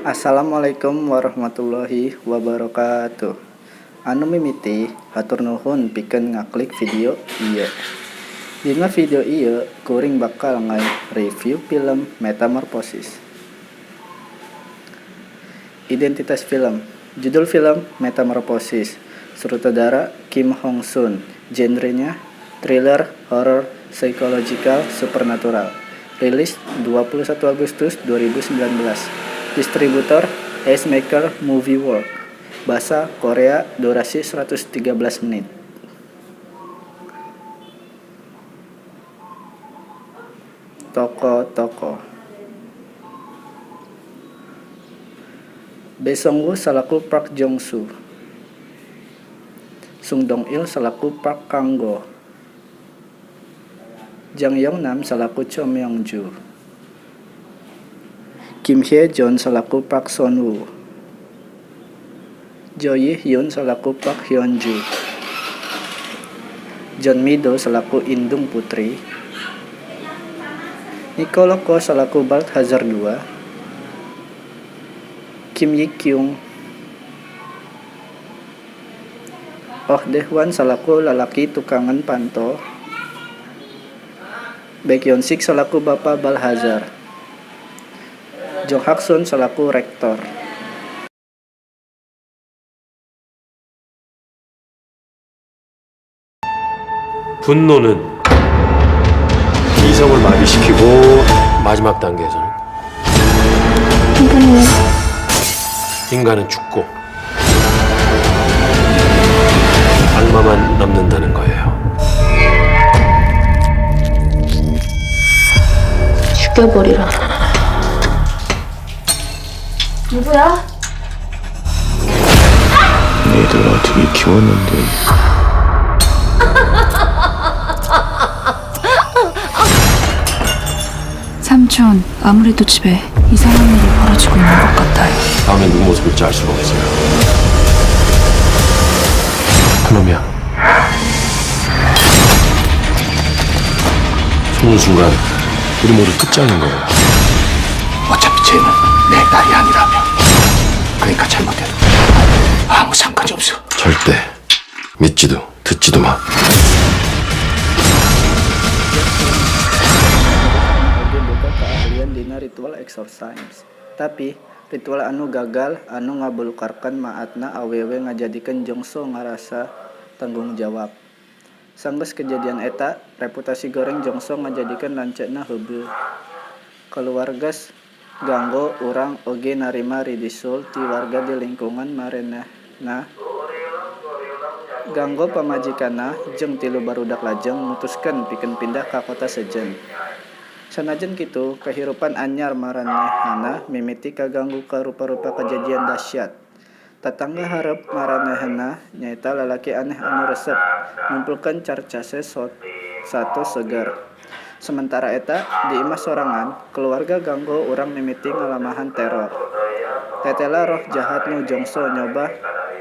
Assalamualaikum warahmatullahi wabarakatuh. Anu mimiti hatur nuhun pikeun ngaklik video ieu. Dina video ieu kuring bakal nge-review film Metamorphosis. Identitas film. Judul film Metamorphosis. Sutradara Kim Hong Sun. Genrenya thriller, horror, psychological, supernatural. Rilis 21 Agustus 2019. Distributor Ace Maker Movie World. Bahasa Korea, durasi 113 menit. Tokoh-tokoh. Bae Sung-woo salaku Park Jong-soo. Sung Dong-il salaku Park Kang-go. Jang Yong-nam salaku Cho Myung-joo. Kim Hye-joon salaku Park Sun-woo. Jo Yi-hyun salaku Park Hyun-joo. John Mi-do salaku Indung Putri. Nicole Ko salaku Balthazar II. Kim Yi-kyung. Oh Dae-hwan salaku lalaki tukangan panto. Baek Yeon-sik salaku Bapak Balthazar. Jong Hak-sun salaku rektor. 분노는 이성을 마비시키고 마지막 단계에서는 인간은 죽고 악마만 남는다는 거예요. 죽여버리라. 누구야? 얘들 어떻게 키웠는데. 삼촌, 아무래도 집에 이상한 일이 벌어지고 있는 것 같아요. 다음에 누구 모습일지 알 수가 없어요. 그놈이야. 손은 순간 우리 모두 끝장인 거예요. 어차피 쟤는 내 딸이 아니라며. 그러니까 잘못해도 아무 상관이 없어. 절대 믿지도 듣지도 마. Oge boga keahlian dina ritual exorcism. Tapi ritual anu gagal anu ngabulukarkan maatna awewe ngajadikeun Jong-soo ngarasa tanggung jawab. Sanggeus kejadian eta, reputasi goreng Jong-soo ngajadikeun lanceukna heubeul. Keluargas Ganggo urang oge narima ridisul ti warga di lingkungan marenehna. Ganggo pamajikanna jeung 3 barudak lajeng mutuskeun pikeun pindah ka kota sejen. Sanajan kitu, kahirupan anyar maranehna mimiti kaganggu ka rupa-rupa kejadian dahsyat. Tatangga hareup maranehna nyaeta lalaki aneh anu resep, ngumpulkeun carcase satu seger. Sementara eta, di imah sorangan, keluarga Ganggo urang mimiti ngalamahan teror. Tetela roh jahat nu Jong-soo nyoba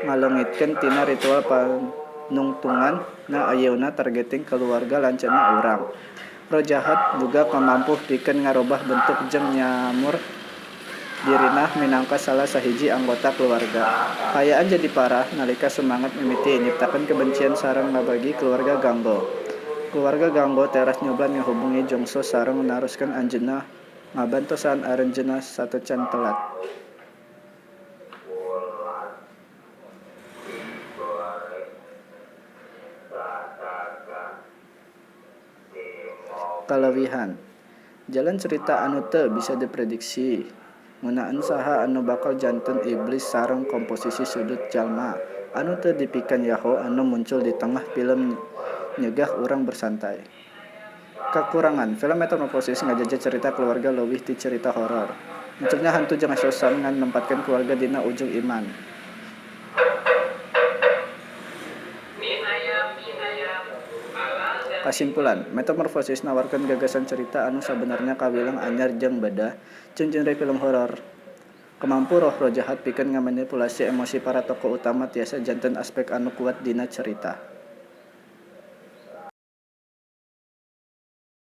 ngaleungitkeun tina ritual panungtungan na ayeuna targeting keluarga lanceukna urang. Roh jahat juga kamampuh pikeun ngarobah bentuk jeung nyamur dirinah minangka salah sahiji anggota keluarga. Hayaan jadi parah nalika semangat mimiti nyiptakeun kebencian sareng ngabagi keluarga Ganggo. Keluarga Ganggo teras nyoba ngahubungi Jong-soo sareng naruskeun anjeunna ngabantosan aranjeunna satecan telat. Kalewihan. Jalan cerita anu teu bisa diprediksi. Ngeunaan saha anu bakal janten iblis sareng komposisi sudut jalma anu teu dipikeun Yahoo anu muncul di tengah film nyegah urang bersantai. Kakurangan, film Metamorphosis ngajajah cerita keluarga leuwih ti cerita horor. Munculnya hantu jeung asosan ngan nempatkeun keluarga dina ujung iman. Kasimpulan, Metamorphosis nawarkeun gagasan cerita anu sabenernya kawilang anyar jeung beda jeung genre film horor. Kemampu roh-roh jahat pikeun ngamanipulasi emosi para tokoh utama tiasa janten aspek anu kuat dina cerita.